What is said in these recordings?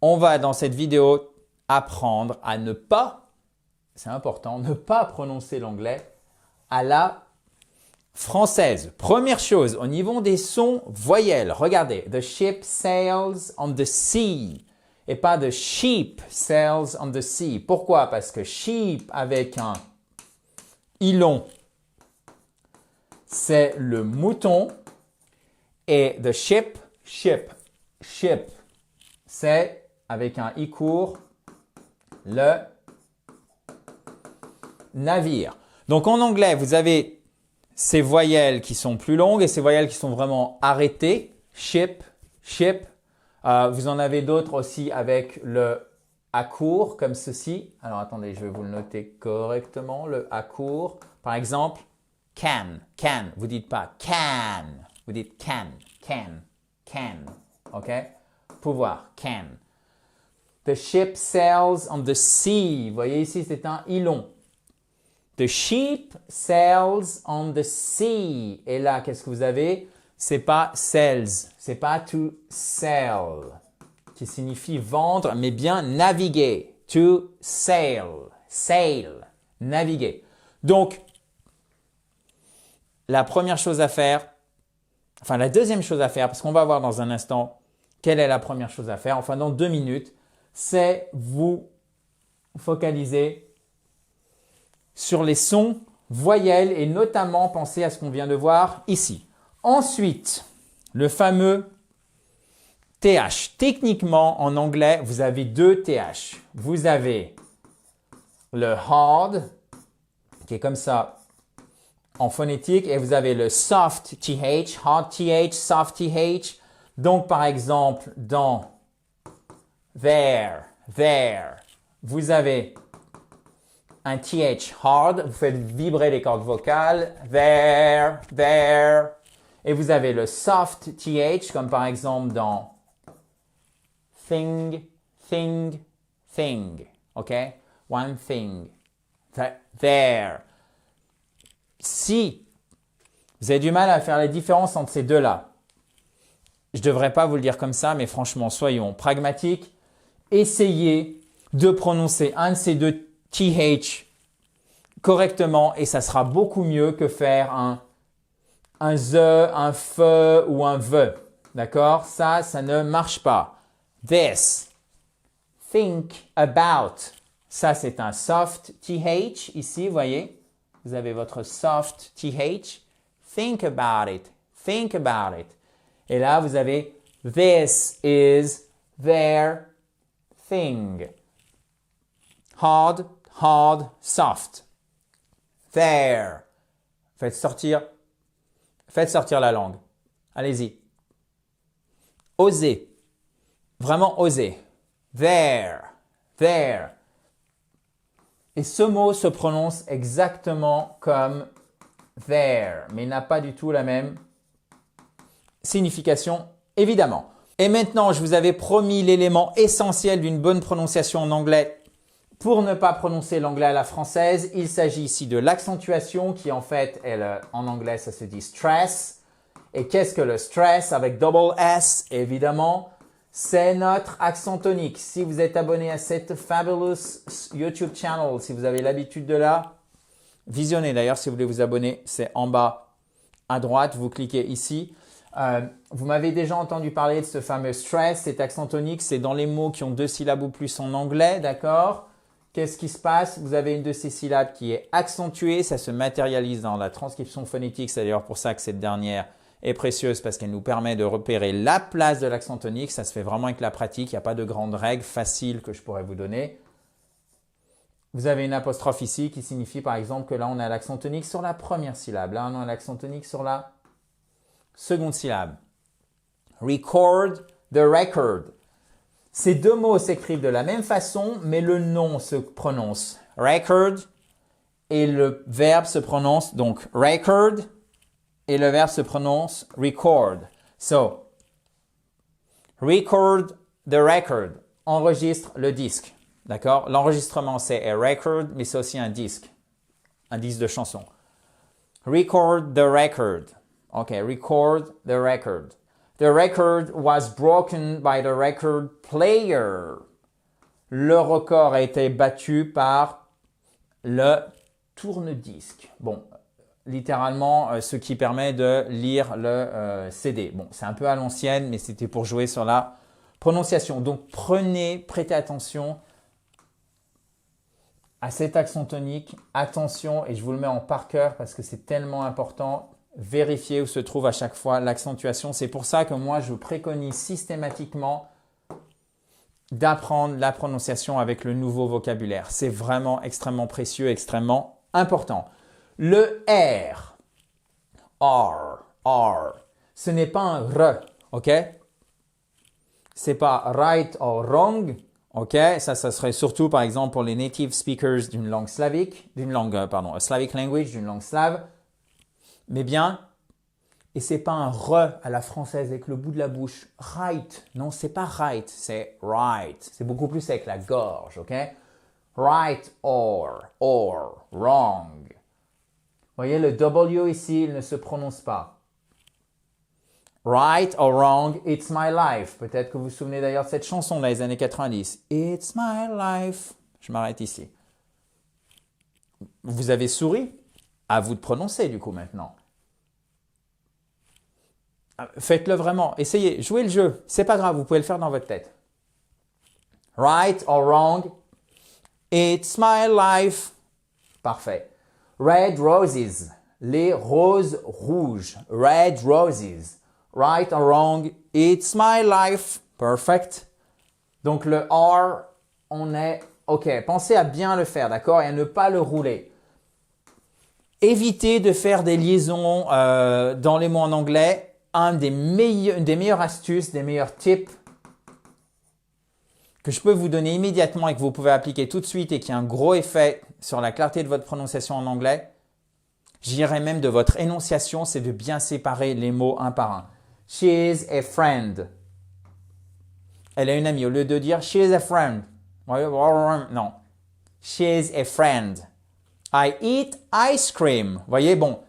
on va dans cette vidéo apprendre à ne pas, c'est important, ne pas prononcer l'anglais à la française. Première chose, au niveau des sons voyelles, regardez, the ship sails on the sea et pas the sheep sails on the sea. Pourquoi? Parce que sheep avec un i-long, c'est le mouton et the ship, c'est avec un i court, le navire. Donc en anglais, vous avez ces voyelles qui sont plus longues et ces voyelles qui sont vraiment arrêtées. Ship. Vous en avez d'autres aussi avec le A court, comme ceci. Alors attendez, je vais vous le noter correctement. Le A court, par exemple, can. Vous dites pas can, vous dites can. OK? Pouvoir, can. The ship sails on the sea. Vous voyez ici, c'est un i long. The sheep sails on the sea. Et là, qu'est-ce que vous avez? C'est pas sells, c'est pas to sell, qui signifie vendre, mais bien naviguer. To sail, naviguer. Donc, la première chose à faire, enfin la deuxième chose à faire, parce qu'on va voir dans un instant quelle est la première chose à faire, enfin dans 2 minutes, c'est vous focaliser sur les sons voyelles et notamment penser à ce qu'on vient de voir ici. Ensuite, le fameux TH. Techniquement, en anglais, vous avez 2 TH. Vous avez le hard, qui est comme ça en phonétique, et vous avez le soft TH, hard TH, soft TH. Donc, par exemple, dans there, vous avez un TH hard, vous faites vibrer les cordes vocales, there. Et vous avez le soft TH, comme par exemple dans thing. OK? One thing. There. Si vous avez du mal à faire la différence entre ces deux-là, je ne devrais pas vous le dire comme ça, mais franchement, soyons pragmatiques. Essayez de prononcer un de ces 2 TH correctement et ça sera beaucoup mieux que faire un the, un fe ou un ve. D'accord? Ça ne marche pas. This. Think about. Ça, c'est un soft TH. Ici, vous voyez, vous avez votre soft TH. Think about it. Et là, vous avez this is their thing. Hard, soft. There. Faites sortir la langue. Allez-y. Osez. Vraiment osez. There. Et ce mot se prononce exactement comme there, mais il n'a pas du tout la même signification, évidemment. Et maintenant, je vous avais promis l'élément essentiel d'une bonne prononciation en anglais pour ne pas prononcer l'anglais à la française. Il s'agit ici de l'accentuation qui en fait, en anglais, ça se dit stress. Et qu'est-ce que le stress avec double S? Évidemment, c'est notre accent tonique. Si vous êtes abonné à cette fabulous YouTube channel, si vous avez l'habitude de la visionner, d'ailleurs, si vous voulez vous abonner, c'est en bas à droite, vous cliquez ici. Vous m'avez déjà entendu parler de ce fameux stress, cet accent tonique, c'est dans les mots qui ont 2 syllabes ou plus en anglais, d'accord? Qu'est-ce qui se passe? Vous avez une de ces syllabes qui est accentuée, ça se matérialise dans la transcription phonétique, c'est d'ailleurs pour ça que cette dernière est précieuse parce qu'elle nous permet de repérer la place de l'accent tonique, ça se fait vraiment avec la pratique, il n'y a pas de grandes règles faciles que je pourrais vous donner. Vous avez une apostrophe ici qui signifie par exemple que là on a l'accent tonique sur la première syllabe, là on a l'accent tonique sur la seconde syllabe. Record the record. Ces 2 mots s'écrivent de la même façon, mais le nom se prononce record et le verbe se prononce donc record et le verbe se prononce record. So, record the record. Enregistre le disque. D'accord? L'enregistrement c'est a record, mais c'est aussi un disque de chanson. Record the record. OK, record the record. The record was broken by the record player. Le record a été battu par le tourne-disque. Bon, littéralement, ce qui permet de lire le CD. Bon, c'est un peu à l'ancienne, mais c'était pour jouer sur la prononciation. Donc, prêtez attention à cet accent tonique. Attention, et je vous le mets en par cœur parce que c'est tellement important. Vérifiez où se trouve à chaque fois l'accentuation. C'est pour ça que moi, je préconise systématiquement d'apprendre la prononciation avec le nouveau vocabulaire. C'est vraiment extrêmement précieux, extrêmement important. Le R, ce n'est pas un R, ok? C'est pas right or wrong, ok? Ça serait surtout par exemple pour les native speakers d'une langue slavique, slavic language, d'une langue slave. Mais bien, et c'est pas un re à la française avec le bout de la bouche. Right. Non, c'est pas right, c'est right. C'est beaucoup plus avec la gorge, ok? Right or wrong. Vous voyez, le W ici, il ne se prononce pas. Right or wrong, it's my life. Peut-être que vous vous souvenez d'ailleurs de cette chanson dans les années 90. It's my life. Je m'arrête ici. Vous avez souri? À vous de prononcer du coup maintenant. Faites-le vraiment. Essayez. Jouez le jeu. C'est pas grave. Vous pouvez le faire dans votre tête. Right or wrong? It's my life. Parfait. Red roses. Les roses rouges. Red roses. Right or wrong? It's my life. Perfect. Donc le R, on est OK. Pensez à bien le faire, d'accord? Et à ne pas le rouler. Évitez de faire des liaisons dans les mots en anglais. Une des meilleures astuces, des meilleurs tips que je peux vous donner immédiatement et que vous pouvez appliquer tout de suite et qui a un gros effet sur la clarté de votre prononciation en anglais, j'irais même de votre énonciation, c'est de bien séparer les mots un par un. She is a friend. Elle a une amie. Au lieu de dire she is a friend. Non. She is a friend. I eat ice cream. Voyez, bon.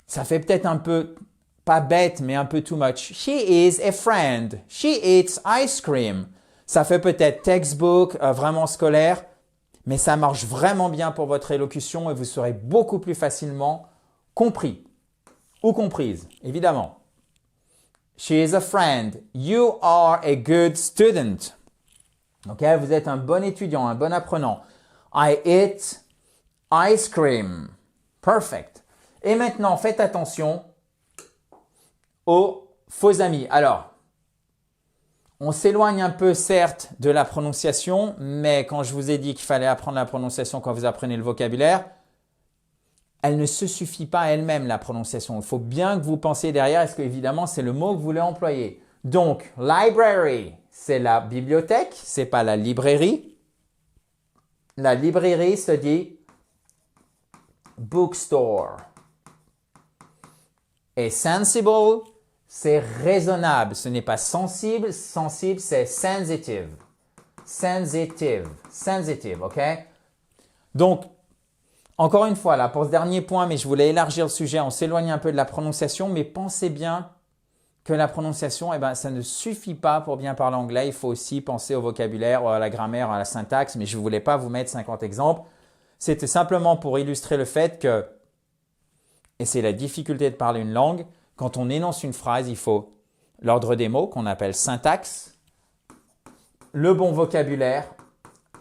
Ça fait peut-être un peu, pas bête, mais un peu too much. She is a friend. She eats ice cream. Ça fait peut-être textbook, vraiment scolaire, mais ça marche vraiment bien pour votre élocution et vous serez beaucoup plus facilement compris ou comprise, évidemment. She is a friend. You are a good student. Ok, vous êtes un bon étudiant, un bon apprenant. I eat ice cream. Perfect. Et maintenant, faites attention aux faux amis. Alors, on s'éloigne un peu certes de la prononciation, mais quand je vous ai dit qu'il fallait apprendre la prononciation quand vous apprenez le vocabulaire, elle ne se suffit pas à elle-même, la prononciation. Il faut bien que vous pensiez derrière, est-ce que évidemment c'est le mot que vous voulez employer. Donc, library, c'est la bibliothèque, c'est pas la librairie. La librairie se dit bookstore. Et sensible, c'est raisonnable. Ce n'est pas sensible. Sensible, c'est sensitive. Sensitive, ok? Donc, encore une fois, là, pour ce dernier point, mais je voulais élargir le sujet, on s'éloigne un peu de la prononciation, mais pensez bien que la prononciation, ça ne suffit pas pour bien parler anglais. Il faut aussi penser au vocabulaire, à la grammaire, à la syntaxe, mais je ne voulais pas vous mettre 50 exemples. C'était simplement pour illustrer le fait que, et c'est la difficulté de parler une langue, quand on énonce une phrase, il faut l'ordre des mots qu'on appelle syntaxe, le bon vocabulaire,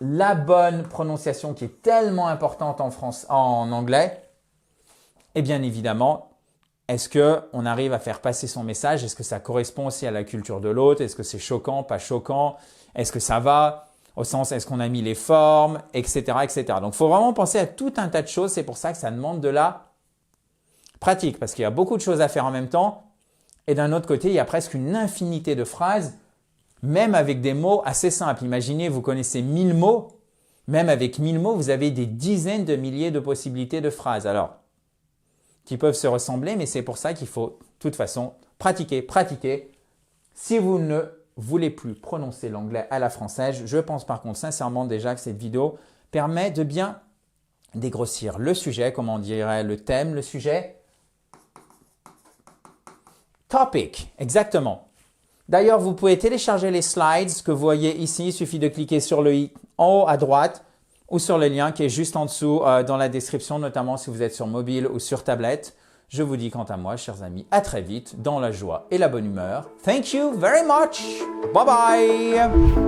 la bonne prononciation qui est tellement importante en anglais, et bien évidemment, est-ce qu'on arrive à faire passer son message? Est-ce que ça correspond aussi à la culture de l'autre? Est-ce que c'est choquant, pas choquant? Est-ce que ça va? Au sens, est-ce qu'on a mis les formes, etc., etc. Donc, il faut vraiment penser à tout un tas de choses. C'est pour ça que ça demande de la pratique, parce qu'il y a beaucoup de choses à faire en même temps. Et d'un autre côté, il y a presque une infinité de phrases, même avec des mots assez simples. Imaginez, vous connaissez 1000 mots. Même avec 1000 mots, vous avez des dizaines de milliers de possibilités de phrases. Alors, qui peuvent se ressembler, mais c'est pour ça qu'il faut, de toute façon, pratiquer. Si vous ne voulez plus prononcer l'anglais à la française, je pense par contre sincèrement déjà que cette vidéo permet de bien dégrossir le sujet, comme on dirait le thème, le sujet. topic. Exactement. D'ailleurs, vous pouvez télécharger les slides que vous voyez ici. Il suffit de cliquer sur le i en haut à droite ou sur le lien qui est juste en dessous dans la description, notamment si vous êtes sur mobile ou sur tablette. Je vous dis quant à moi, chers amis, à très vite dans la joie et la bonne humeur. Thank you very much. Bye bye.